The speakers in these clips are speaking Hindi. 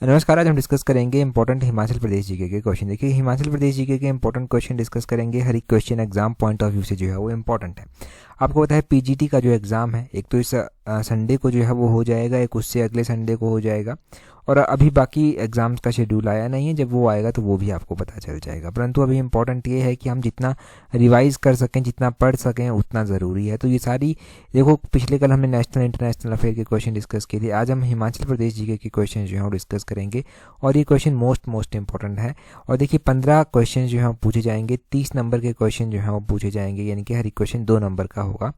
नमस्कार। आज हम डिस्कस करेंगे इंपॉर्टेंट हिमाचल प्रदेश जीके के क्वेश्चन। देखिए, हिमाचल प्रदेश जीके के इंपॉर्टेंट क्वेश्चन डिस्कस करेंगे। हर एक question exam point of view से जो है वो इंपॉर्टेंट है। आपको पता है पीजीटी का जो एग्ज़ाम है, एक तो इस संडे को जो है वो हो जाएगा, एक उससे अगले संडे को हो जाएगा, और अभी बाकी एग्ज़ाम्स का शेड्यूल आया नहीं है। जब वो आएगा तो वो भी आपको पता चल जाएगा। परंतु अभी इंपॉर्टेंट ये है कि हम जितना रिवाइज कर सकें, जितना पढ़ सकें, उतना ज़रूरी है। तो ये सारी देखो, पिछले कल हमने नेशनल इंटरनेशनल अफेयर के क्वेश्चन डिस्कस किए थे। आज हम हिमाचल प्रदेश जीके के क्वेश्चन जो हैं वो डिस्कस करेंगे, और ये क्वेश्चन मोस्ट इंपॉर्टेंट है। और देखिए, 15 क्वेश्चन जो हैं पूछे जाएंगे, 30 नंबर के क्वेश्चन जो हैं वो पूछे जाएंगे, यानी कि हर एक क्वेश्चन 2 नंबर का होगा।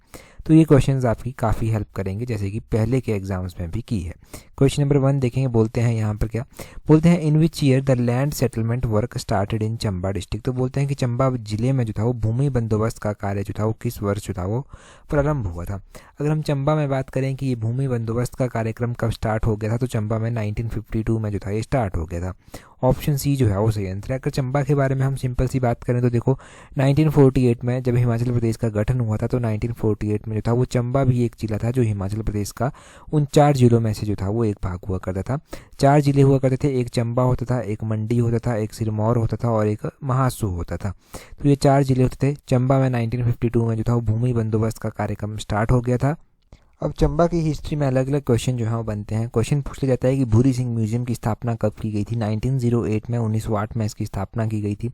तो ये क्वेश्चंस आपकी काफ़ी हेल्प करेंगे, जैसे कि पहले के एग्जाम्स में भी की है। क्वेश्चन नंबर 1 देखेंगे। बोलते हैं यहाँ पर क्या बोलते हैं, in which year the land settlement work started in Chamba district. तो बोलते हैं कि चंबा जिले में जो था वो भूमि बंदोबस्त का कार्य जो था वो किस वर्ष जो था वो प्रारंभ हुआ था। अगर हम चंबा में बात करें कि ये भूमि बंदोबस्त का कार्यक्रम कब स्टार्ट हो गया था, तो चंबा में 1952 में जो था ये स्टार्ट हो गया था। ऑप्शन सी जो है वो सही आंसर है। अगर चंबा के बारे में हम सिंपल सी बात करें तो देखो, 1948 में जब हिमाचल प्रदेश का गठन हुआ था, तो 1948 में जो था वो चंबा भी एक जिला था जो हिमाचल प्रदेश का उन 4 जिलों में से जो था वो एक भाग हुआ करता था। 4 जिले हुआ करते थे, एक चंबा होता था, एक मंडी होता था, एक सिरमौर होता था, और एक महासू होता था। तो ये 4 जिले होते थे। चंबा में 1952 में जो था वो भूमि बंदोबस्त का कार्यक्रम स्टार्ट हो गया था। अब चंबा की हिस्ट्री में अलग अलग क्वेश्चन जो है वो बनते हैं। क्वेश्चन पूछ लिया जाता है कि भूरी सिंह म्यूजियम की स्थापना कब की गई थी। 1908 में, 1908 में इसकी स्थापना की गई थी।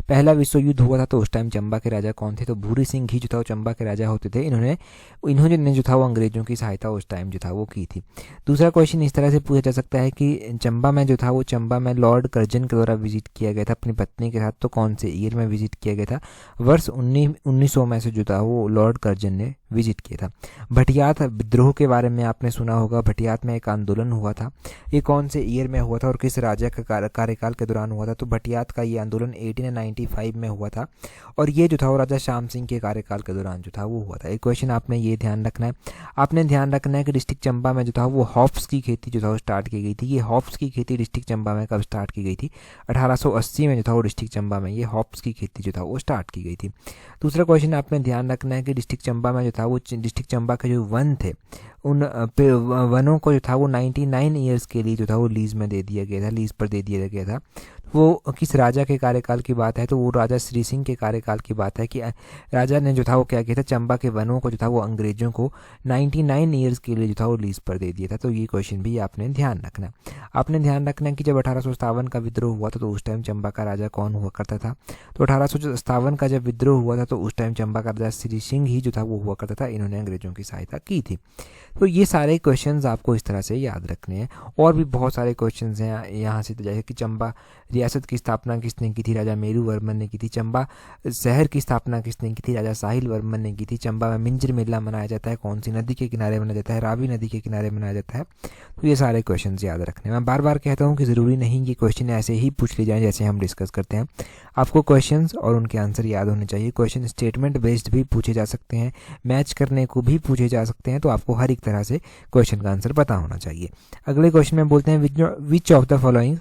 पहला विश्व युद्ध हुआ था तो उस टाइम चंबा के राजा कौन थे, तो भूरी सिंह ही जो था वो चंबा के राजा होते थे। इन्होंने जो था वो अंग्रेजों की सहायता उस टाइम जो था वो की थी। दूसरा क्वेश्चन इस तरह से पूछा जा सकता है कि चंबा में जो था वो चंबा में लॉर्ड कर्जन के द्वारा विजिट किया गया था अपनी पत्नी के साथ, तो कौन से ईयर में विजिट किया गया था। वर्ष 1900 में से जो था वो लॉर्ड कर्जन ने विजिट किया था। भटियात विद्रोह के बारे में आपने सुना होगा। भटियात में एक आंदोलन हुआ था, ये कौन से ईयर में हुआ था और किस राजा का कार्यकाल के दौरान हुआ था, तो भटियात का ये आंदोलन 1895 में हुआ था, और ये जो था वो राजा श्याम सिंह के कार्यकाल के दौरान जो था वो हुआ था। एक क्वेश्चन आपने ये ध्यान रखना है, आपने ध्यान रखना है कि डिस्ट्रिक्ट चंबा में जो था वो हॉप्स की खेती जो था वो स्टार्ट की गई थी। ये हॉप्स की खेती डिस्ट्रिक्ट चंबा में कब स्टार्ट की गई थी, 1880 में जो था वो डिस्ट्रिक्ट चंबा में ये हॉप्स की खेती जो था वो स्टार्ट की गई थी। दूसरा क्वेश्चन आपने ध्यान रखना है कि डिस्ट्रिक्ट चंबा में जो था वो डिस्ट्रिक्ट चंबा के जो वन थे, उन वनों को जो था वो 99 ईयर्स के लिए जो था वो लीज में दे दिया गया था, लीज पर दे दिया गया था। वो किस राजा के कार्यकाल की बात है, तो वो राजा श्री सिंह के कार्यकाल की बात है कि राजा ने जो था वो क्या किया था, चंबा के वनों को जो था वो अंग्रेजों को 99 ईयर्स के लिए जो था वो लीज पर दे दिया था। तो ये क्वेश्चन भी आपने ध्यान रखना। आपने ध्यान रखना है कि जब 1857 का विद्रोह हुआ था तो उस टाइम चंबा का राजा कौन हुआ करता था, तो 1857 का जब विद्रोह हुआ था तो उस टाइम चंबा का राजा श्री सिंह ही जो था वो हुआ करता था। इन्होंने अंग्रेजों की सहायता की थी। तो ये सारे क्वेश्चंस आपको इस तरह से याद रखने हैं। और भी बहुत सारे क्वेश्चंस हैं यहाँ से, तो जैसे कि चंबा रियासत की स्थापना किसने की थी, राजा मेरू वर्मन ने की थी। चंबा शहर की स्थापना किसने की थी, राजा साहिल वर्मन ने की थी। चंबा में मिंजर मेला मनाया जाता है, कौन सी नदी के किनारे मनाया जाता है, रावी नदी के किनारे मनाया जाता है। तो ये सारे क्वेश्चन याद रखने। मैं बार बार कहता हूँ कि ज़रूरी नहीं कि क्वेश्चन ऐसे ही पूछ लिए जाएँ जैसे हम डिस्कस करते हैं। आपको क्वेश्चन और उनके आंसर याद होने चाहिए। क्वेश्चन स्टेटमेंट बेस्ड भी पूछे जा सकते हैं, मैच करने को भी पूछे जा सकते हैं। तो आपको हर एक तरह से क्वेश्चन का आंसर पता होना चाहिए। अगले क्वेश्चन में बोलते हैं, विच of the following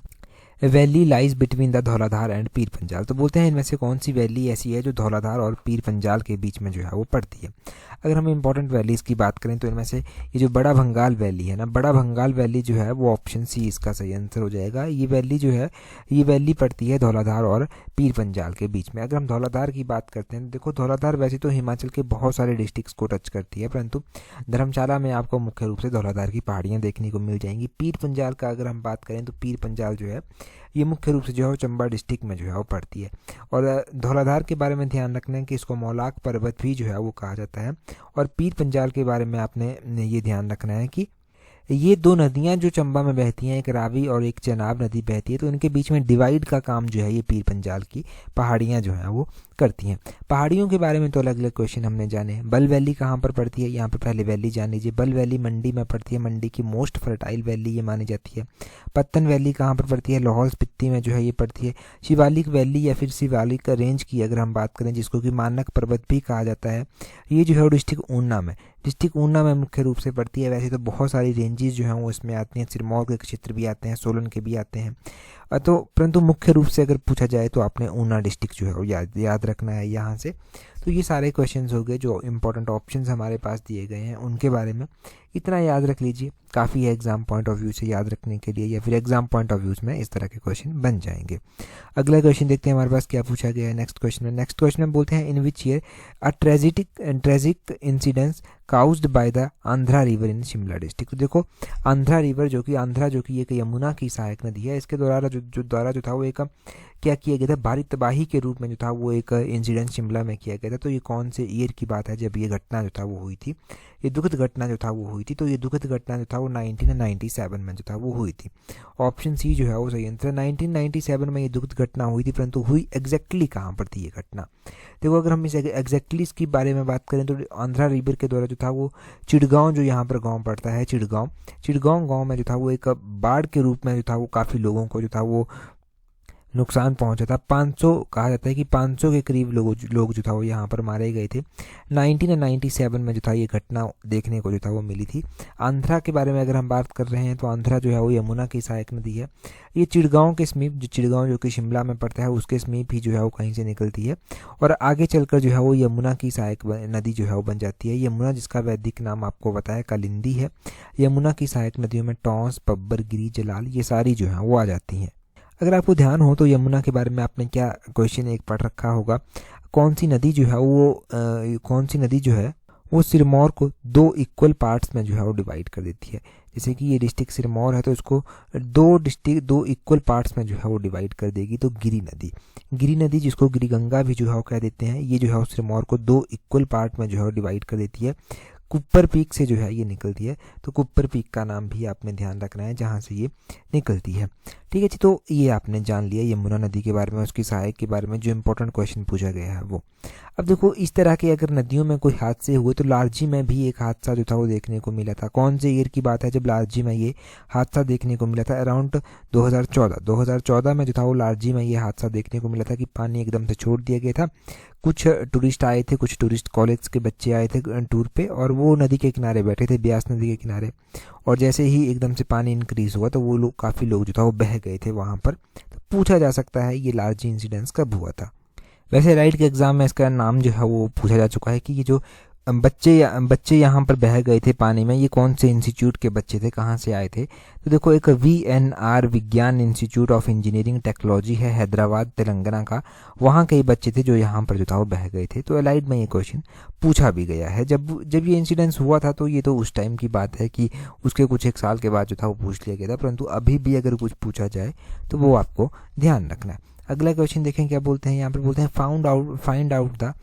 valley lies between the Dhauladhar and Pir Panjal. तो बोलते हैं इनमें से कौन सी वैली ऐसी है जो धौलाधार और पीर पंजाल के बीच में जो है वो पड़ती है। अगर हम इंपॉर्टेंट वैलीज़ की बात करें तो इनमें से ये जो बड़ा भंगाल वैली है ना, बड़ा भंगाल वैली जो है वो ऑप्शन सी इसका सही आंसर हो जाएगा। ये वैली जो है, ये वैली पड़ती है धौलाधार और पीर पंजाल के बीच में। अगर हम धौलाधार की बात करते हैं तो देखो, धौलाधार वैसे तो हिमाचल के बहुत सारे डिस्ट्रिक्ट्स को टच करती है, परंतु धर्मशाला में आपको मुख्य रूप से धौलाधार की पहाड़ियाँ देखने को मिल जाएंगी। पीर पंजाल का अगर हम बात करें तो पीर पंजाल जो है ये मुख्य रूप से जो है वो चंबा डिस्ट्रिक्ट में जो है वो पड़ती है। और धौलाधार के बारे में ध्यान रखना है कि इसको मौलाक पर्वत भी जो है वो कहा जाता है। और पीर पंजाल के बारे में आपने ये ध्यान रखना है कि ये 2 नदियां जो चंबा में बहती हैं, एक रावी और एक चनाब नदी बहती है, तो इनके बीच में डिवाइड का काम जो है ये पीर पंजाल की पहाड़ियाँ जो हैं वो करती हैं। पहाड़ियों के बारे में तो अलग अलग क्वेश्चन हमने जाने। बल वैली कहाँ पर पड़ती है, यहाँ पर पहले वैली जान लीजिए। बल वैली मंडी में पड़ती है, मंडी की मोस्ट फर्टाइल वैली ये मानी जाती है। पत्तन वैली कहाँ पर पड़ती है, लाहौल स्पीति में जो है ये पड़ती है। शिवालिक वैली या फिर शिवालिक रेंज की अगर हम बात करें, जिसको कि मानक पर्वत भी कहा जाता है, ये जो है डिस्ट्रिक्ट ऊना में, डिस्ट्रिक्ट ऊना में मुख्य रूप से पड़ती है। वैसे तो बहुत सारी रेंजेस जो हैं वो इसमें आती हैं, सिरमौर के क्षेत्र भी आते हैं, सोलन के भी आते हैं, तो परंतु मुख्य रूप से अगर पूछा जाए तो आपने ऊना डिस्ट्रिक्ट जो है वो याद रखना है यहाँ से। तो ये सारे क्वेश्चंस हो गए जो इंपॉर्टेंट ऑप्शंस हमारे पास दिए गए हैं उनके बारे में, इतना याद रख लीजिए, काफ़ी है एग्जाम पॉइंट ऑफ व्यू से याद रखने के लिए, या फिर एग्जाम पॉइंट ऑफ व्यूज में इस तरह के क्वेश्चन बन जाएंगे। अगला क्वेश्चन देखते हैं हमारे पास क्या पूछा गया है नेक्स्ट क्वेश्चन में बोलते हैं in which year a tragic incidence caused by the Andhra river in Shimla district. तो देखो आंध्रा रिवर जो कि एक यमुना की सहायक नदी है, इसके द्वारा जो था वो एक क्या किया गया था, भारी तबाही के रूप में जो था वो एक इंसिडेंट शिमला में किया गया था। तो ये कौन से ईयर की बात है जब ये घटना जो था वो हुई थी, ये दुखद घटना जो था वो हुई थी। तो ये दुखद घटना जो था वो 1997 में जो था वो हुई थी। ऑप्शन सी जो है वो सही आंसर। 1997 में ये दुखद घटना हुई थी, परंतु हुई एग्जैक्टली कहाँ पर थी ये घटना। देखो अगर हम इस एग्जैक्टली इसकी बारे में बात करें तो आंध्रा रिवर के द्वारा जो था वो चिड़गांव जो यहाँ पर गांव पड़ता है, चिड़गांव गांव में जो था वो एक बाढ़ के रूप में जो था वो काफ़ी लोगों को जो था वो नुकसान पहुंचा था। 500 कहा जाता है कि 500 के करीब लोग जो था वो यहाँ पर मारे गए थे। 1997 में जो था ये घटना देखने को जो था वो मिली थी। आंध्रा के बारे में अगर हम बात कर रहे हैं तो आंध्रा जो है वो यमुना की सहायक नदी है। ये चिड़गांव के समीप, चिड़गांव जो कि शिमला में पड़ता है उसके समीप ही जो है वो कहीं से निकलती है और आगे चलकर जो है वो यमुना की सहायक नदी जो है वो बन जाती है। यमुना जिसका वैदिक नाम आपको बताया कालिंदी है। यमुना की सहायक नदियों में टॉन्स, पब्बर, गिरी, जलाल ये सारी जो है वो आ जाती हैं। अगर आपको ध्यान हो तो यमुना के बारे में आपने क्या क्वेश्चन एक पढ़ रखा होगा, कौन सी नदी जो है वो सिरमौर को 2 इक्वल पार्ट्स में जो है वो डिवाइड कर देती है। जैसे कि ये डिस्ट्रिक्ट सिरमौर है तो इसको 2 इक्वल पार्ट्स में जो है वो डिवाइड कर देगी। तो गिरी नदी जिसको गिरी गंगा भी जो है वो कह देते हैं, ये जो है सिरमौर को 2 इक्वल पार्ट में जो है वो डिवाइड कर देती है। कुप्पर पीक से जो है ये निकलती है, तो कुप्पर पीक का नाम भी आपने ध्यान रखना है जहाँ से ये निकलती है। ठीक है जी, तो ये आपने जान लिया यमुना नदी के बारे में, उसकी सहायक के बारे में जो इंपॉर्टेंट क्वेश्चन पूछा गया है वो। अब देखो इस तरह के अगर नदियों में कोई हादसे हुए तो लालजी में भी एक हादसा जो था वो देखने को मिला था। कौन से ईयर की बात है जब लालजी में ये हादसा देखने को मिला था? अराउंड 2014 में जो था वो लालजी में ये हादसा देखने को मिला था कि पानी एकदम से छोड़ दिया गया था। कुछ टूरिस्ट आए थे, कुछ टूरिस्ट कॉलेज के बच्चे आए थे टूर पे और वो नदी के किनारे बैठे थे, ब्यास नदी के किनारे, और जैसे ही एकदम से पानी इंक्रीज हुआ तो वो लोग काफ़ी लोग जो था वो बह गए थे वहाँ पर। तो पूछा जा सकता है ये लालजी इंसिडेंस कब हुआ था। वैसे राइट के एग्जाम में इसका नाम जो है वो पूछा जा चुका है कि ये जो बच्चे यहाँ पर बह गए थे पानी में, ये कौन से इंस्टीट्यूट के बच्चे थे, कहाँ से आए थे? तो देखो एक VNR विज्ञान इंस्टीट्यूट ऑफ इंजीनियरिंग टेक्नोलॉजी है हैदराबाद तेलंगाना का, वहाँ के बच्चे थे जो यहाँ पर जो था वो बह गए थे। तो अलाइड में ये क्वेश्चन पूछा भी गया है। जब ये इंसिडेंस हुआ था तो ये तो उस टाइम की बात है कि उसके कुछ एक साल के बाद जो था वो पूछ लिया गया था, परंतु अभी भी अगर कुछ पूछा जाए तो वो आपको ध्यान रखना है। अगला क्वेश्चन देखें क्या बोलते हैं, यहाँ पर बोलते हैं find out the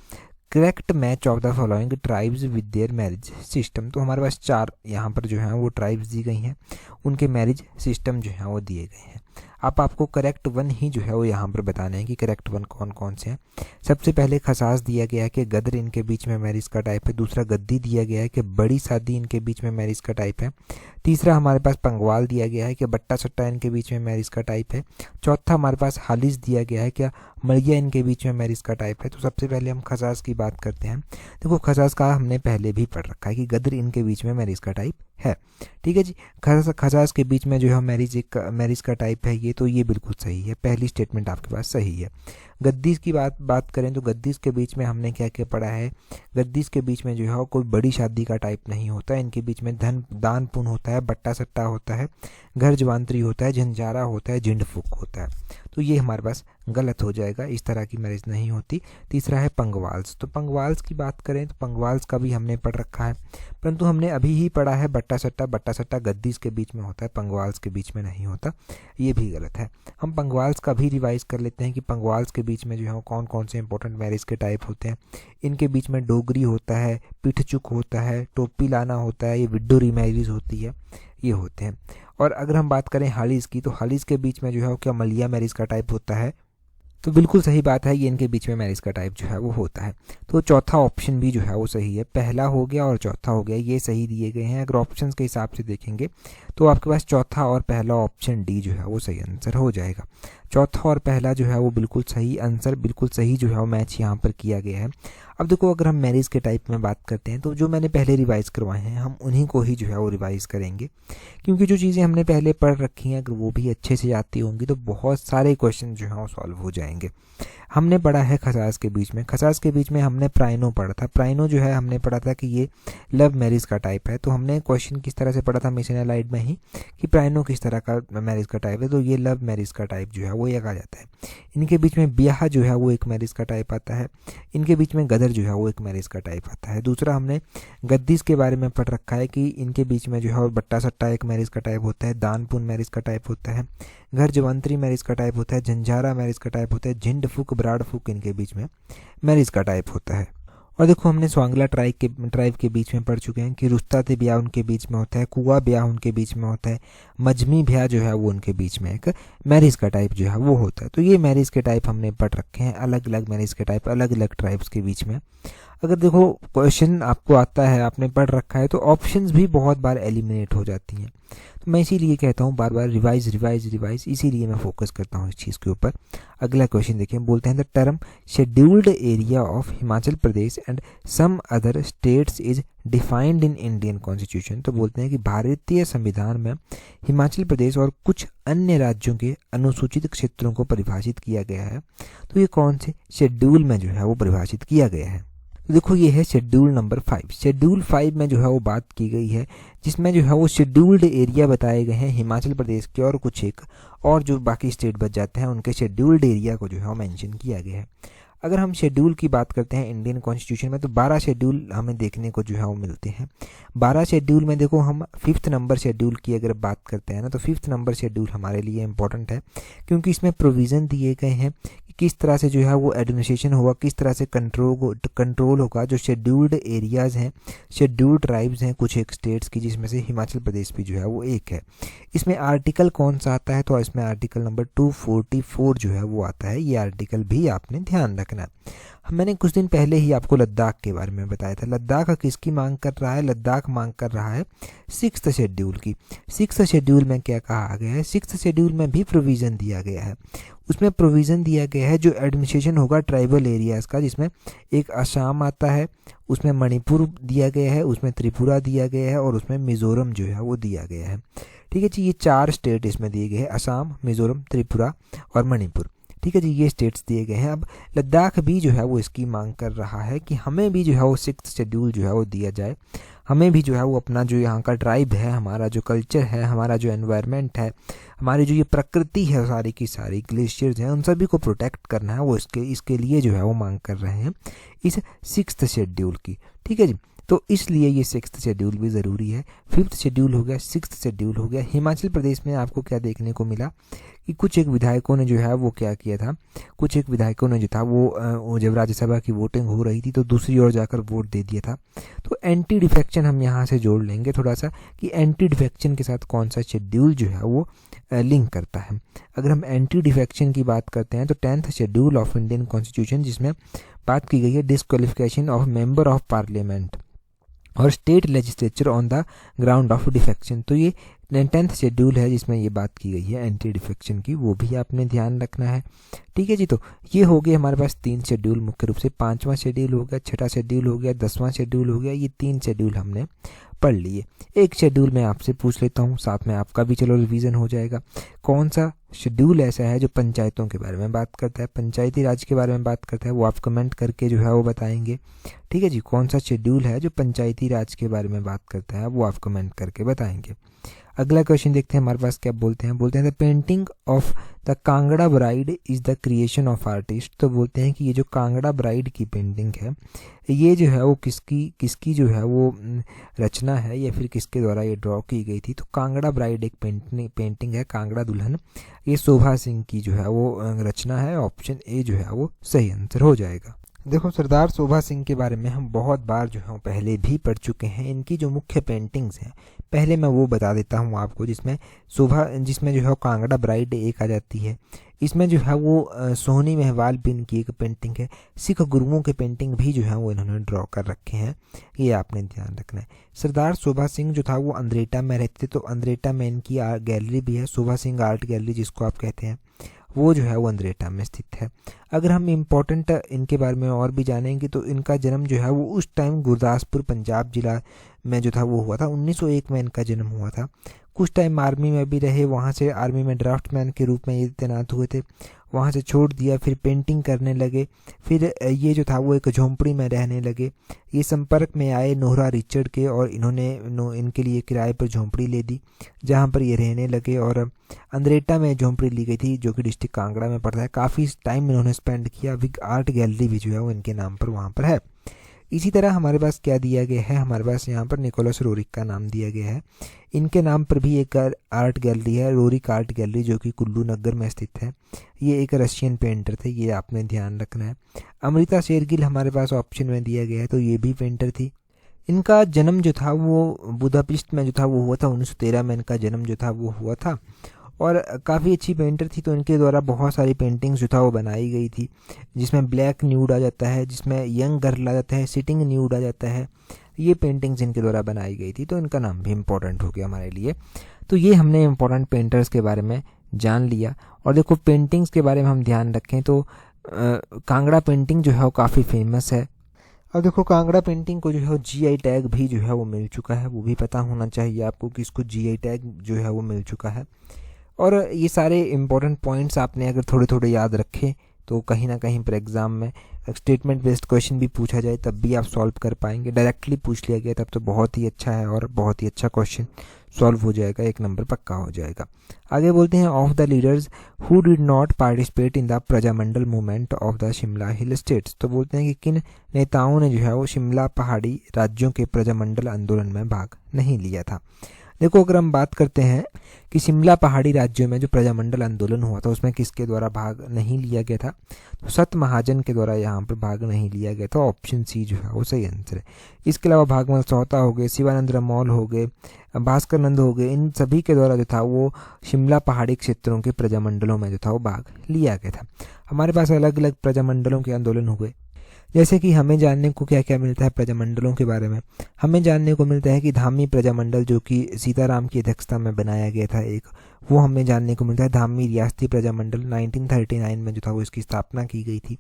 correct match of the following tribes with their marriage system. तो हमारे पास 4 यहाँ पर जो है वो ट्राइब्स दी गई हैं, उनके मैरिज सिस्टम जो है वो दिए गए हैं। आपको करेक्ट 1 ही जो है वो यहाँ पर बताना है कि करेक्ट 1 कौन कौन से हैं। सबसे पहले खसास दिया गया है कि गदर इनके बीच में मैरिज का टाइप है। दूसरा गद्दी दिया गया है कि बड़ी शादी इनके बीच में मैरिज का टाइप है। तीसरा हमारे पास पंगवाल दिया गया है कि बट्टा सट्टा इनके बीच में मैरिज का टाइप है। चौथा हमारे पास हालिस दिया गया है क्या मलिया इनके बीच में मैरिज का टाइप है। तो सबसे पहले हम खसास की बात करते हैं। देखो खसास का हमने पहले भी पढ़ रखा है कि गदर इनके बीच में मैरिज का टाइप है। ठीक है जी, खसास के बीच में जो है मैरिज का टाइप है ये, तो ये बिल्कुल सही है, पहली स्टेटमेंट आपके पास सही है। गद्दीस की बात करें तो गद्दीस के बीच में हमने क्या क्या पढ़ा है, गद्दीस के बीच में जो है कोई बड़ी शादी का टाइप नहीं होता, इनके बीच में दान पुण्य होता है, बट्टा सट्टा होता है, घर जवांतरी होता है, झंझारा होता है, झिंड फूक होता है। तो ये हमारे पास गलत हो जाएगा, इस तरह की मैरिज नहीं होती। तीसरा है पंगवाल्स। तो पंगवाल्स की बात करें तो पंगवाल्स का भी हमने पढ़ रखा है, परंतु हमने अभी ही पढ़ा है बट्टा सट्टा गद्दीस के बीच में होता है, पंगवाल्स के बीच में नहीं होता, ये भी गलत है। हम पंगवाल्स का भी रिवाइज कर लेते हैं कि पंगवाल्स के बीच में जो है कौन कौन से इंपॉर्टेंट मैरिज के टाइप होते हैं। इनके बीच में डोगरी होता है, पिठचुक होता है, टोपी लाना होता है, ये विडो रीमैरिज होती है, ये होते हैं। और अगर हम बात करें हालिस की तो हालिस के बीच में जो है क्या मलिया मैरिज का टाइप होता है। तो बिल्कुल सही बात है, ये इनके बीच में मैरिज का टाइप जो है वो होता है। तो चौथा ऑप्शन भी जो है वो सही है, पहला हो गया और चौथा हो गया, ये सही दिए गए हैं। अगर ऑप्शंस के हिसाब से देखेंगे तो आपके पास चौथा और पहला ऑप्शन डी जो है वो सही आंसर हो जाएगा। चौथा और पहला जो है वो बिल्कुल सही आंसर, बिल्कुल सही जो है वो मैच यहाँ पर किया गया है। अब देखो अगर हम मैरिज के टाइप में बात करते हैं तो जो मैंने पहले रिवाइज़ करवाए हैं हम उन्हीं को ही जो है वो रिवाइज़ करेंगे, क्योंकि जो चीज़ें हमने पहले पढ़ रखी हैं अगर वो भी अच्छे से आती होंगी तो बहुत सारे क्वेश्चन जो हैं वो सॉल्व हो जाएंगे। हमने पढ़ा है खसास के बीच में, खसास के बीच में हमने प्राइनो पढ़ा था। प्राइनो जो है हमने पढ़ा था कि ये लव मैरिज का टाइप है। तो हमने क्वेश्चन किस तरह से पढ़ा था मिशन एलाइड में ही कि प्राइनो किस तरह का मैरिज का टाइप है, तो ये लव मैरिज का टाइप जो है वो एक आ जाता है। इनके बीच में ब्याह जो है वो एक मैरिज का टाइप आता है। इनके बीच में गदर जो है वो एक मैरिज का टाइप आता है। दूसरा हमने गद्दीस के बारे में पढ़ रखा है कि इनके बीच में जो है बट्टा सट्टा एक मैरिज का टाइप होता है। दानपुन मैरिज का टाइप होता है। घर जवंतरी मैरिज का टाइप होता है। झंझारा मैरिज का टाइप होता है। झिंड फूक ब्राड फूक इनके बीच में मैरिज का टाइप होता है। और देखो हमने स्वांगला ट्राइब के बीच में पढ़ चुके हैं कि रुस्ताते ब्याह उनके बीच में होता है। कुआ ब्याह उनके बीच में होता है। मजमी ब्याह जो है वो उनके बीच में एक मैरिज का टाइप जो है वो होता है। तो ये मैरिज के टाइप हमने पढ़ रखे हैं, अलग अलग मैरिज के टाइप अलग अलग ट्राइब्स के बीच में। अगर देखो क्वेश्चन आपको आता है, आपने पढ़ रखा है, तो ऑप्शंस भी बहुत बार एलिमिनेट हो जाती हैं। तो मैं इसीलिए कहता हूँ बार बार रिवाइज रिवाइज रिवाइज, इसीलिए मैं फोकस करता हूँ इस चीज़ के ऊपर। अगला क्वेश्चन देखिए, बोलते हैं the term scheduled area of Himachal Pradesh and some other states is defined in Indian constitution. तो बोलते हैं कि भारतीय संविधान में हिमाचल प्रदेश और कुछ अन्य राज्यों के अनुसूचित क्षेत्रों को परिभाषित किया गया है। तो ये कौन से शेड्यूल में जो है वो परिभाषित किया गया है? तो देखो ये है शेड्यूल नंबर 5। शेड्यूल 5 में जो है वो बात की गई है, जिसमें जो है वो शेड्यूल्ड एरिया बताए गए हैं हिमाचल प्रदेश के और कुछ एक और जो बाकी स्टेट बच जाते हैं उनके शेड्यूल्ड एरिया को जो है वो मेंशन किया गया है। अगर हम शेड्यूल की बात करते हैं इंडियन कॉन्स्टिट्यूशन में तो 12 शेड्यूल हमें देखने को जो है वो मिलते हैं। 12 शेड्यूल में देखो हम 5th नंबर शेड्यूल की अगर बात करते हैं ना, तो 5th नंबर शेड्यूल हमारे लिए इम्पोर्टेंट है, क्योंकि इसमें प्रोविज़न दिए गए हैं कि किस तरह से जो है वो एडमिनिस्ट्रेशन होगा, किस तरह से कंट्रोल होगा जो शेड्यूल्ड एरियाज़ हैं, शेड्यूल्ड ट्राइब्स हैं कुछ एक स्टेट्स की, जिसमें से हिमाचल प्रदेश भी जो है वो एक है। इसमें आर्टिकल कौन सा आता है? तो इसमें आर्टिकल नंबर 244 जो है वो आता है। ये आर्टिकल भी आपने ध्यान रखना है। मैंने कुछ दिन पहले ही आपको लद्दाख के बारे में बताया था। लद्दाख किसकी मांग कर रहा है? लद्दाख मांग कर रहा है 6th शेड्यूल की। 6th शेड्यूल में क्या कहा गया है? 6th शेड्यूल में भी प्रोविज़न दिया गया है। उसमें प्रोविज़न दिया गया है जो एडमिनिस्ट्रेशन होगा ट्राइबल एरियाज़ का, जिसमें एक असम आता है, उसमें मणिपुर दिया गया है, उसमें त्रिपुरा दिया गया है और उसमें मिज़ोरम जो है वो दिया गया है। ठीक है जी, ये 4 स्टेट इसमें दिए गए हैं, असम, मिज़ोरम, त्रिपुरा और मणिपुर। ठीक है जी, ये स्टेट्स दिए गए हैं। अब लद्दाख भी जो है वो इसकी मांग कर रहा है कि हमें भी जो है वो 6th शेड्यूल जो है वो दिया जाए। हमें भी जो है वो अपना जो यहाँ का ट्राइब है, हमारा जो कल्चर है, हमारा जो एनवायरनमेंट है, हमारी जो ये प्रकृति है सारी की सारी, ग्लेशियर्स हैं, उन सभी को प्रोटेक्ट करना है। वो इसके लिए जो है वो मांग कर रहे हैं इस 6th शेड्यूल की। ठीक है जी, तो इसलिए ये 6th शेड्यूल भी ज़रूरी है। 5th शेड्यूल हो गया, 6th शेड्यूल हो गया। हिमाचल प्रदेश में आपको क्या देखने को मिला कि कुछ एक विधायकों ने जो है वो क्या किया था, कुछ एक विधायकों ने जो था वो जब राज्यसभा की वोटिंग हो रही थी तो दूसरी ओर जाकर वोट दे दिया था। तो एंटी डिफेक्शन हम यहाँ से जोड़ लेंगे थोड़ा सा कि एंटी डिफेक्शन के साथ कौन सा शेड्यूल जो है वो लिंक करता है। अगर हम एंटी डिफेक्शन की बात करते हैं तो 10th schedule of Indian constitution, जिसमें बात की गई है disqualification of member of parliament और state legislature on the ground of defection. तो ये 10th शेड्यूल है जिसमें ये बात की गई है एंटी डिफेक्शन की, वो भी आपने ध्यान रखना है। ठीक है जी, तो ये हो गए हमारे पास 3 शेड्यूल मुख्य रूप से। 5वां शेड्यूल हो गया, 6ठा शेड्यूल हो गया, 10वां शेड्यूल हो गया। ये 3 शेड्यूल हमने पढ़ लिए। एक शेड्यूल मैं आपसे पूछ लेता हूँ, साथ में आपका भी चलो रिवीजन हो जाएगा। कौन सा शेड्यूल ऐसा है जो पंचायतों के बारे में बात करता है, पंचायती राज के बारे में बात करता है? वो आप कमेंट करके जो है वो बताएंगे। ठीक है जी, कौन सा शेड्यूल है जो पंचायती राज के बारे में बात करता है, वो आप कमेंट करके बताएंगे। अगला क्वेश्चन देखते हैं हमारे पास क्या बोलते हैं। बोलते हैं the painting of the Kangra bride is the creation of artist. तो बोलते हैं कि ये जो कांगड़ा ब्राइड की पेंटिंग है, ये जो है वो किसकी जो है वो रचना है या फिर किसके द्वारा ये ड्रॉ की गई थी? तो कांगड़ा ब्राइड एक पेंटिंग है, कांगड़ा दुल्हन, ये शोभा सिंह की जो है वो रचना है। ऑप्शन ए जो है वो सही आंसर हो जाएगा। देखो सरदार शोभा सिंह के बारे में हम बहुत बार जो है पहले भी पढ़ चुके हैं। इनकी जो मुख्य पेंटिंग्स हैं पहले मैं वो बता देता हूँ आपको, जिसमें जो है कांगड़ा ब्राइड एक आ जाती है। इसमें जो है वो सोहनी महवाल बिन की एक पेंटिंग है। सिख गुरुओं के पेंटिंग भी जो है वो इन्होंने ड्रॉ कर रखे हैं, ये आपने ध्यान रखना है। सरदार शोभा सिंह जो था वो अंद्रेटा में रहते थे, तो अंद्रेटा में इनकी गैलरी भी है, शोभा सिंह आर्ट गैलरी जिसको आप कहते हैं, वो जो है वो अंद्रेटा में स्थित है। अगर हम इम्पोर्टेंट इनके बारे में और भी जानेंगे तो इनका जन्म जो है वो उस टाइम गुरदासपुर पंजाब जिला में जो था वो हुआ था। 1901 में इनका जन्म हुआ था। कुछ टाइम आर्मी में भी रहे, वहाँ से आर्मी में ड्राफ्टमैन के रूप में ये तैनात हुए थे, वहाँ से छोड़ दिया, फिर पेंटिंग करने लगे, फिर ये जो था वो एक झोंपड़ी में रहने लगे। ये संपर्क में आए नोहरा रिचर्ड के और इन्होंने इनके लिए किराए पर झोंपड़ी ले दी, जहाँ पर ये रहने लगे। और अंद्रेटा में झोंपड़ी ली गई थी जो कि डिस्ट्रिक्ट कांगड़ा में पड़ता है। काफ़ी टाइम इन्होंने स्पेंड किया। अभी आर्ट गैलरी भी जो है वो इनके नाम पर वहाँ पर है। इसी तरह हमारे पास क्या दिया गया है, हमारे पास यहाँ पर निकोलस रोरिक का नाम दिया गया है। इनके नाम पर भी एक आर्ट गैलरी है, रोरिक आर्ट गैलरी, जो कि कुल्लू नगर में स्थित है। ये एक रशियन पेंटर थे, ये आपने ध्यान रखना है। अमृता शेरगिल हमारे पास ऑप्शन में दिया गया है, तो ये भी पेंटर थी। इनका जन्म जो था वो बुदापेस्ट में जो था वो हुआ था। 1913 में इनका जन्म जो था वो हुआ था और काफ़ी अच्छी पेंटर थी, तो इनके द्वारा बहुत सारी पेंटिंग्स जो था वो बनाई गई थी, जिसमें ब्लैक न्यूड आ जाता है, जिसमें यंग गर्ल आ जाता है, सिटिंग न्यूड आ जाता है। ये पेंटिंग्स इनके द्वारा बनाई गई थी, तो इनका नाम भी इम्पोर्टेंट हो गया हमारे लिए। तो ये हमने इम्पोर्टेंट पेंटर्स के बारे में जान लिया। और देखो पेंटिंग्स के बारे में हम ध्यान रखें तो कांगड़ा पेंटिंग जो है वो काफ़ी फेमस है। और देखो कांगड़ा पेंटिंग को जो है जीआई टैग भी जो है वो मिल चुका है, वो भी पता होना चाहिए आपको कि इसको जीआई टैग जो है वो मिल चुका है। और ये सारे इम्पोर्टेंट पॉइंट्स आपने अगर थोड़े थोड़े याद रखें तो कहीं ना कहीं पर एग्ज़ाम में स्टेटमेंट बेस्ड क्वेश्चन भी पूछा जाए तब भी आप सॉल्व कर पाएंगे। डायरेक्टली पूछ लिया गया तब तो बहुत ही अच्छा है और बहुत ही अच्छा क्वेश्चन सॉल्व हो जाएगा, 1 नंबर पक्का हो जाएगा। आगे बोलते हैं of the leaders who did not participate in the Prajamandal movement of the Shimla hill states. तो बोलते हैं कि किन नेताओं ने जो है वो शिमला पहाड़ी राज्यों के प्रजामंडल आंदोलन में भाग नहीं लिया था। देखो अगर हम बात करते हैं कि शिमला पहाड़ी राज्यों में जो प्रजामंडल आंदोलन हुआ था उसमें किसके द्वारा भाग नहीं लिया गया था, तो सत महाजन के द्वारा यहाँ पर भाग नहीं लिया गया था। ऑप्शन सी जो है वो सही आंसर है। इसके अलावा भागवल सौता हो गए, शिवानंद रमौल हो गए, भास्कर नंद हो गए, इन सभी के द्वारा जो था वो शिमला पहाड़ी क्षेत्रों के प्रजामंडलों में जो था वो भाग लिया गया था। हमारे पास अलग अलग प्रजामंडलों के आंदोलन हुए, जैसे कि हमें जानने को क्या क्या मिलता है प्रजामंडलों के बारे में। हमें जानने को मिलता है कि धामी प्रजामंडल जो कि सीताराम की अध्यक्षता में बनाया गया था एक, वो हमें जानने को मिलता है। धामी रियासती प्रजामंडल 1939 में जो था वो इसकी स्थापना की गई थी।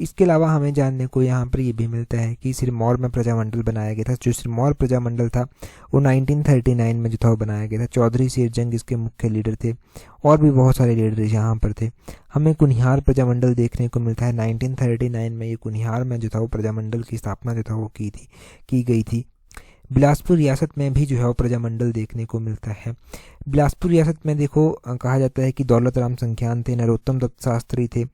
इसके अलावा हमें जानने को यहाँ पर ये भी मिलता है कि सिरमौर में प्रजामंडल बनाया गया था। जो सिरमौर प्रजामंडल था वो 1939 में जो था वो बनाया गया था। चौधरी शेरजंग इसके मुख्य लीडर थे और भी बहुत सारे लीडर यहाँ पर थे। हमें कुनिहार प्रजामंडल देखने को मिलता है 1939 में। ये कुनिहार में जो था वो प्रजामंडल की स्थापना जो था वो की गई थी। बिलासपुर रियासत में भी जो है वो प्रजामंडल देखने को मिलता है। बिलासपुर रियासत में देखो कहा जाता है कि दौलत राम संख्यान थे, नरोत्तम दत्त शास्त्री थे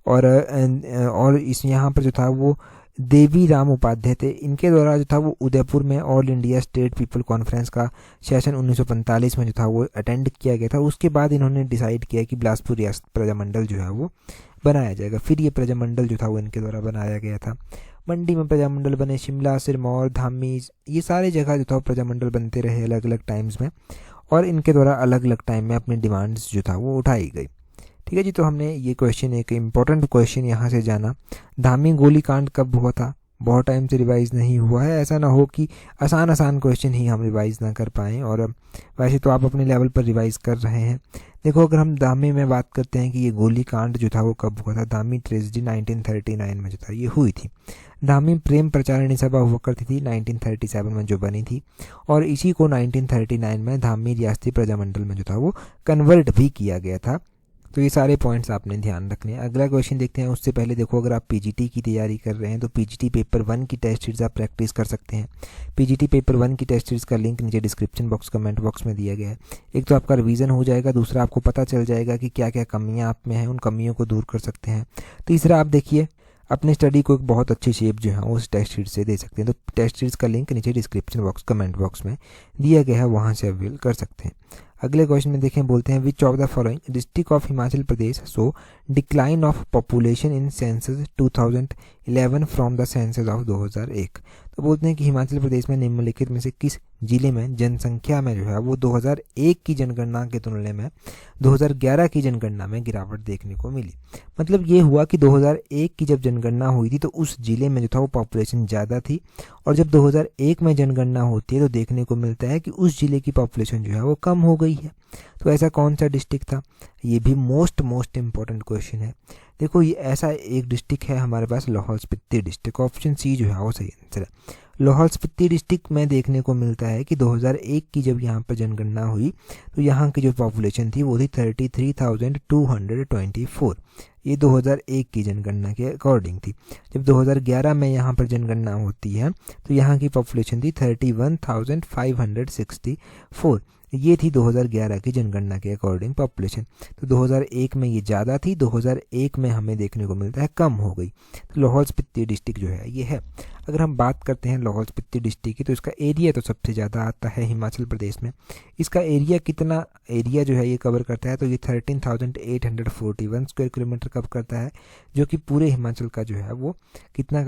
और इस यहाँ पर जो था वो देवी राम उपाध्याय थे। इनके द्वारा जो था वो उदयपुर में all India state people conference का सेशन 1945 में जो था वो अटेंड किया गया था। उसके बाद इन्होंने डिसाइड किया कि बिलासपुर रियासत प्रजामंडल जो है वो बनाया जाएगा। फिर ये प्रजामंडल जो था वो इनके द्वारा बनाया गया था। मंडी में प्रजामंडल बने, शिमला, सिरमौर, धामी, ये सारे जगह जो था वो प्रजामंडल बनते रहे अलग अलग टाइम्स में और इनके द्वारा अलग अलग टाइम में अपनी डिमांड्स जो था वो उठाई गई। ठीक है जी, तो हमने ये क्वेश्चन, एक इम्पोर्टेंट क्वेश्चन यहाँ से जाना। धामी गोलीकांड कब हुआ था? बहुत टाइम से रिवाइज़ नहीं हुआ है। ऐसा ना हो कि आसान क्वेश्चन ही हम रिवाइज़ ना कर पाएँ, और वैसे तो आप अपने लेवल पर रिवाइज़ कर रहे हैं। देखो अगर हम धामी में बात करते हैं कि ये गोलीकांड जो था वो कब हुआ था, धामी ट्रेजेडी 1939 में जो था ये हुई थी। धामी प्रेम प्रचारिणी सभा हुआ करती थी 1937 में जो बनी थी, और इसी को 1939 में धामी रियासती प्रजामंडल में जो था वो कन्वर्ट भी किया गया था। तो ये सारे पॉइंट्स आपने ध्यान रखने हैं। अगला क्वेश्चन देखते हैं। उससे पहले देखो अगर आप पीजीटी की तैयारी कर रहे हैं तो पीजीटी पेपर 1 की टेस्ट सीरीज आप प्रैक्टिस कर सकते हैं। पीजीटी पेपर 1 की टेस्ट सीरीज का लिंक नीचे डिस्क्रिप्शन बॉक्स कमेंट बॉक्स में दिया गया है। एक तो आपका रिवीजन हो जाएगा, दूसरा आपको पता चल जाएगा कि क्या क्या कमियाँ आप में हैं, उन कमियों को दूर कर सकते हैं। तीसरा आप देखिए अपनी स्टडी को एक बहुत अच्छी शेप जो है उस टेस्ट सीरीज से दे सकते हैं। तो टेस्ट सीरीज का लिंक नीचे डिस्क्रिप्शन बॉक्स कमेंट बॉक्स में दिया गया है, वहाँ से अवेल कर सकते हैं। अगले क्वेश्चन में देखें, बोलते हैं विच of the following district of Himachal Pradesh so decline of population in census 2011 from the census of 2001। तो बोलते हैं कि हिमाचल प्रदेश में निम्नलिखित में से किस जिले में जनसंख्या में जो है वो 2001 की जनगणना के तुलना में 2011 की जनगणना में गिरावट देखने को मिली। मतलब ये हुआ कि 2001 की जब जनगणना हुई थी तो उस जिले में जो था वो पॉपुलेशन ज़्यादा थी, और जब 2001 में जनगणना होती है तो देखने को मिलता है कि उस जिले की पॉपुलेशन जो है वो कम हो गई है। तो ऐसा कौन सा डिस्ट्रिक्ट था? ये भी मोस्ट इम्पॉर्टेंट क्वेश्चन है। देखो ये ऐसा एक डिस्ट्रिक्ट है हमारे पास, Lahaul Spiti district. Option C जो है वो सही आंसर है। लाहौल स्पीति डिस्ट्रिक्ट में देखने को मिलता है कि 2001 की जब यहाँ पर जनगणना हुई तो यहाँ की जो पॉपुलेशन थी वो थी 33,224। ये 2001 की जनगणना के अकॉर्डिंग थी। जब 2011 में यहाँ पर जनगणना होती है तो यहाँ की पॉपुलेशन थी 31,564। ये थी 2011 की जनगणना के अकॉर्डिंग पॉपुलेशन। तो 2001 में ये ज़्यादा थी, 2001 में हमें देखने को मिलता है कम हो गई। तो लाहौल स्पीति डिस्ट्रिक्ट जो है ये है। अगर हम बात करते हैं लाहौल स्पीति डिस्ट्रिक्ट की तो इसका एरिया तो सबसे ज़्यादा आता है हिमाचल प्रदेश में। इसका एरिया कितना एरिया जो है ये कवर करता है? तो ये 13,841 स्क्वायर किलोमीटर कवर करता है, जो कि पूरे हिमाचल का जो है वो कितना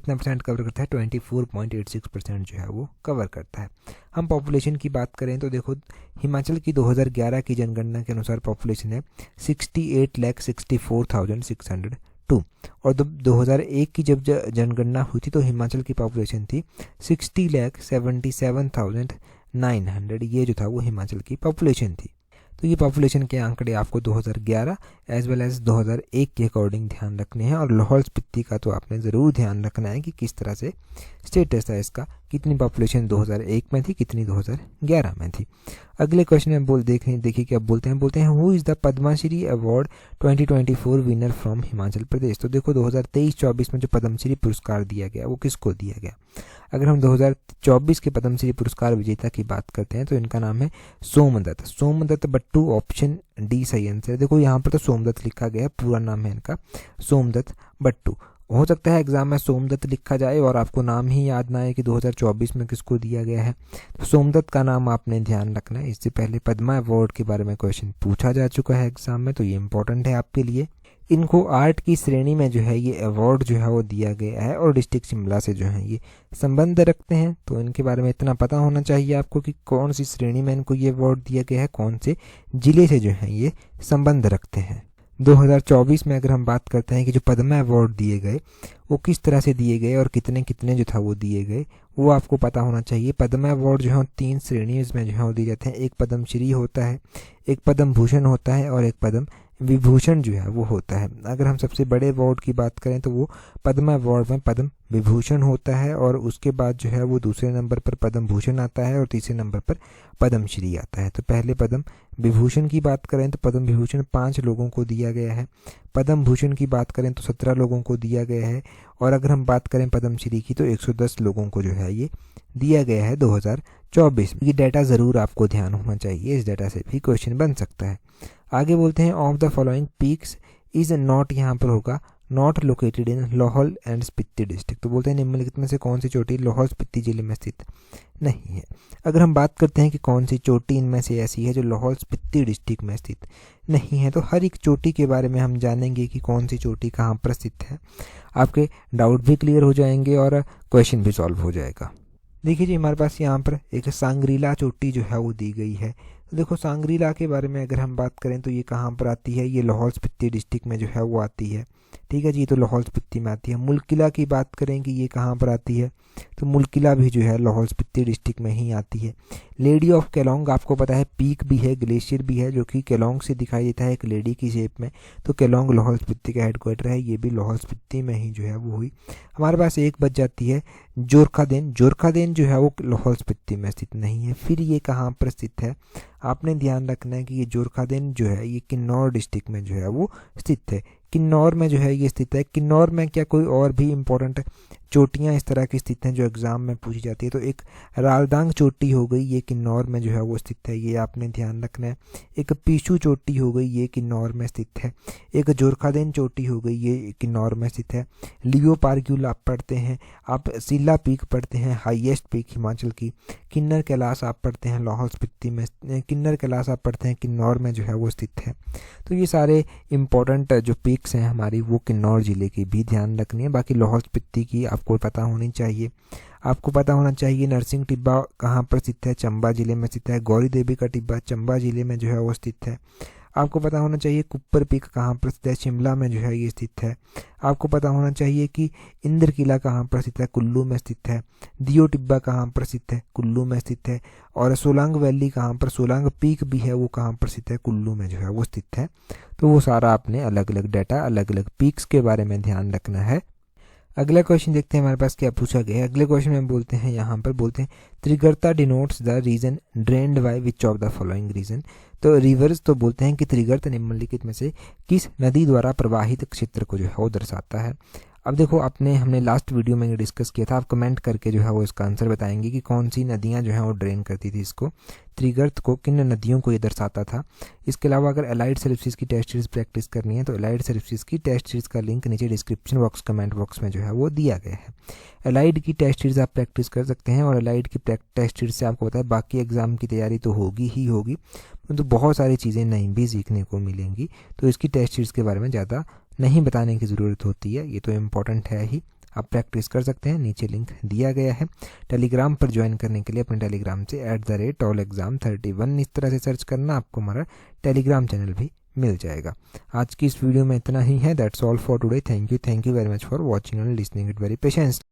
परसेंट कवर करता है? 24.86% जो है वो कवर करता है। हम पॉपुलेशन की बात करें तो देखो हिमाचल की 2011 की जनगणना के अनुसार पॉपुलेशन है 68,64,602 और 2001 की जब जनगणना हुई थी तो हिमाचल की पॉपुलेशन थी 60,77,900। ये जो था वो हिमाचल की पॉपुलेशन थी। तो ये पॉपुलेशन के आंकड़े आपको 2011 एज वेल एज 2001 के अकॉर्डिंग ध्यान रखने हैं। और लाहौल स्पीति का तो आपने ज़रूर ध्यान रखना है कि किस तरह से स्टेटस है इसका, कितनी पॉपुलेशन 2001 में थी, कितनी 2011 में थी। अगले क्वेश्चन में देखिए क्या बोलते हैं who is the Padma Shri award 2024 winner from Himachal Pradesh. तो देखो 2023-24 में जो पद्मश्री पुरस्कार दिया गया वो किसको दिया गया? अगर हम 2024 के पद्मश्री पुरस्कार विजेता की बात करते हैं तो इनका नाम है सोमदत्त बट्टू। ऑप्शन डी सही आंसर। देखो यहाँ पर तो सोमदत्त लिखा गया है, पूरा नाम है इनका सोमदत्त बट्टू। हो सकता है एग्जाम में सोमदत्त लिखा जाए और आपको नाम ही याद ना आए कि 2024 में किसको दिया गया है। तो सोमदत्त का नाम आपने ध्यान रखना है। इससे पहले पद्मा अवार्ड के बारे में क्वेश्चन पूछा जा चुका है एग्जाम में, तो ये इंपॉर्टेंट है आपके लिए। इनको आर्ट की श्रेणी में जो है ये अवार्ड जो है वो दिया गया है और डिस्ट्रिक्ट शिमला से जो है ये संबंध रखते हैं। तो इनके बारे में इतना पता होना चाहिए आपको कि कौन सी श्रेणी में इनको ये अवार्ड दिया गया है, कौन से जिले से जो है ये संबंध रखते हैं। 2024 में अगर हम बात करते हैं कि जो पद्मा अवार्ड दिए गए वो किस तरह से दिए गए और कितने जो था वो दिए गए, वो आपको पता होना चाहिए। पद्मा अवार्ड जो है 3 श्रेणियों में जो है वो दिए जाते हैं। एक पद्मश्री होता है, एक पद्म भूषण होता है और एक पद्म विभूषण जो है वो होता है। अगर हम सबसे बड़े अवार्ड की बात करें तो वो पद्मा अवार्ड में पद्म विभूषण होता है और उसके बाद जो है वो दूसरे नंबर पर पद्म भूषण आता है और तीसरे नंबर पर पद्मश्री आता है। तो पहले पद्म विभूषण की बात करें तो पद्म विभूषण 5 लोगों को दिया गया है। पद्म भूषण की बात करें तो 17 लोगों को दिया गया है और अगर हम बात करें पद्मश्री की तो 110 लोगों को जो है ये दिया गया है 2024। ये डाटा ज़रूर आपको ध्यान होना चाहिए, इस डाटा से भी क्वेश्चन बन सकता है। आगे बोलते हैं of the following peaks is not, यहाँ पर होगा not located in Lahaul and Spiti district. तो बोलते हैं निम्नलिखित में से कौन सी चोटी लाहौल स्पीति जिले में स्थित नहीं है। अगर हम बात करते हैं कि कौन सी चोटी इनमें से ऐसी है जो लाहौल स्पीति डिस्ट्रिक्ट में स्थित नहीं है, तो हर एक चोटी के बारे में हम जानेंगे कि कौन सी चोटी कहाँ पर स्थित है। आपके डाउट भी क्लियर हो जाएंगे और क्वेश्चन भी सॉल्व हो जाएगा। देखिए जी हमारे पास यहाँ पर एक सांगरीला चोटी जो है वो दी गई है। तो देखो सांगरीला के बारे में अगर हम बात करें तो ये कहाँ पर आती है, ये लाहौल स्पीति डिस्ट्रिक्ट में जो है वो आती है। ठीक है जी, तो लाहौल स्पीति में आती है। मुल्किला की बात करें कि ये कहाँ पर आती है, तो मुल्किला भी जो है लाहौल स्पीति डिस्ट्रिक्ट में ही आती है। लेडी ऑफ केलोंग आपको पता है पीक भी है, ग्लेशियर भी है, जो कि केलोंग से दिखाई देता है एक लेडी की शेप में। तो केलोंग लाहौल स्पीति का हेडक्वार्टर है, ये भी लाहौल स्पीति में ही जो है वो हुई। हमारे पास एक बच जाती है जोरखादेन। जोरखादेन जो है वो लाहौल स्पीति में स्थित नहीं है। फिर ये कहाँ पर स्थित है, आपने ध्यान रखना है कि ये जोरखादेन जो है ये किन्नौर डिस्ट्रिक्ट में जो है वो स्थित है। किन्नौर में जो है ये स्थित है। किन्नौर में क्या कोई और भी इम्पोर्टेंट चोटियाँ इस तरह की स्थित हैं जो एग्ज़ाम में पूछी जाती है, तो एक रालदांग चोटी हो गई, ये किन्नौर में जो है वो स्थित है, ये आपने ध्यान रखना है। एक पीशू चोटी हो गई, ये किन्नौर में स्थित है। एक जोरखादेन चोटी हो गई, ये किन्नौर में स्थित है। लियो पार्क्यूल आप पढ़ते हैं, आप सिल्ला पीक पढ़ते हैं, हाईएस्ट पीक हिमाचल की। किन्नर कैलाश आप पढ़ते हैं लाहौल स्पीति में, किन्नर कैलाश आप पढ़ते हैं किन्नौर में जो है वो स्थित है। तो ये सारे इम्पोर्टेंट जो पीक्स हैं हमारी वो किन्नौर ज़िले की भी ध्यान रखनी है। बाकी लाहौल स्पीति की आपको पता होनी चाहिए। आपको पता होना चाहिए नरसिंह टिब्बा कहाँ पर स्थित है, चंबा जिले में स्थित है। गौरी देवी का टिब्बा चंबा जिले में जो है वो स्थित है। आपको पता होना चाहिए कुप्पर पीक कहाँ पर स्थित है, शिमला में जो है ये स्थित है। आपको पता होना चाहिए कि इंद्र किला कहाँ पर स्थित है, कुल्लू में स्थित है। दियो टिब्बा कहाँ पर स्थित है, कुल्लू में स्थित है। और सोलांग वैली कहाँ पर, सोलांग पीक भी है वो कहाँ पर स्थित है, कुल्लू में जो है वो स्थित है। तो वो सारा आपने अलग अलग डाटा, अलग अलग पीक्स के बारे में ध्यान रखना है। अगला क्वेश्चन देखते हैं हमारे पास क्या पूछा गया है। अगले क्वेश्चन में बोलते हैं, यहाँ पर बोलते हैं Trigarta denotes the region drained by which of the following region. तो रिवर्स तो बोलते हैं कि त्रिगर्त निम्नलिखित में से किस नदी द्वारा प्रवाहित क्षेत्र को जो है वो दर्शाता है। अब देखो हमने लास्ट वीडियो में डिस्कस किया था, आप कमेंट करके जो है वो इसका आंसर बताएंगे कि कौन सी नदियां जो है वो ड्रेन करती थी इसको, त्रिगर्त को, किन नदियों को ये दर्शाता था। इसके अलावा अगर एलाइड सर्विसेज की टेस्ट सीरीज प्रैक्टिस करनी है तो एलाइड सर्विसेज की टेस्ट सीरीज का लिंक नीचे डिस्क्रिप्शन बॉक्स, कमेंट बॉक्स में जो है वो दिया गया है। एलाइड की टेस्ट सीरीज आप प्रैक्टिस कर सकते हैं और एलाइड की टेस्ट सीरीज से आपको पता है बाकी एग्जाम की तैयारी तो होगी ही होगी, तो बहुत सारी चीज़ें नई भी सीखने को मिलेंगी। तो इसकी टेस्ट सीरीज के बारे में ज़्यादा नहीं बताने की ज़रूरत होती है, ये तो इम्पॉर्टेंट है ही, आप प्रैक्टिस कर सकते हैं। नीचे लिंक दिया गया है। टेलीग्राम पर ज्वाइन करने के लिए अपने टेलीग्राम से @allexam31 इस तरह से सर्च करना, आपको हमारा टेलीग्राम चैनल भी मिल जाएगा। आज की इस वीडियो में इतना ही है। That's all for today. Thank you very much for watching and listening it very patience.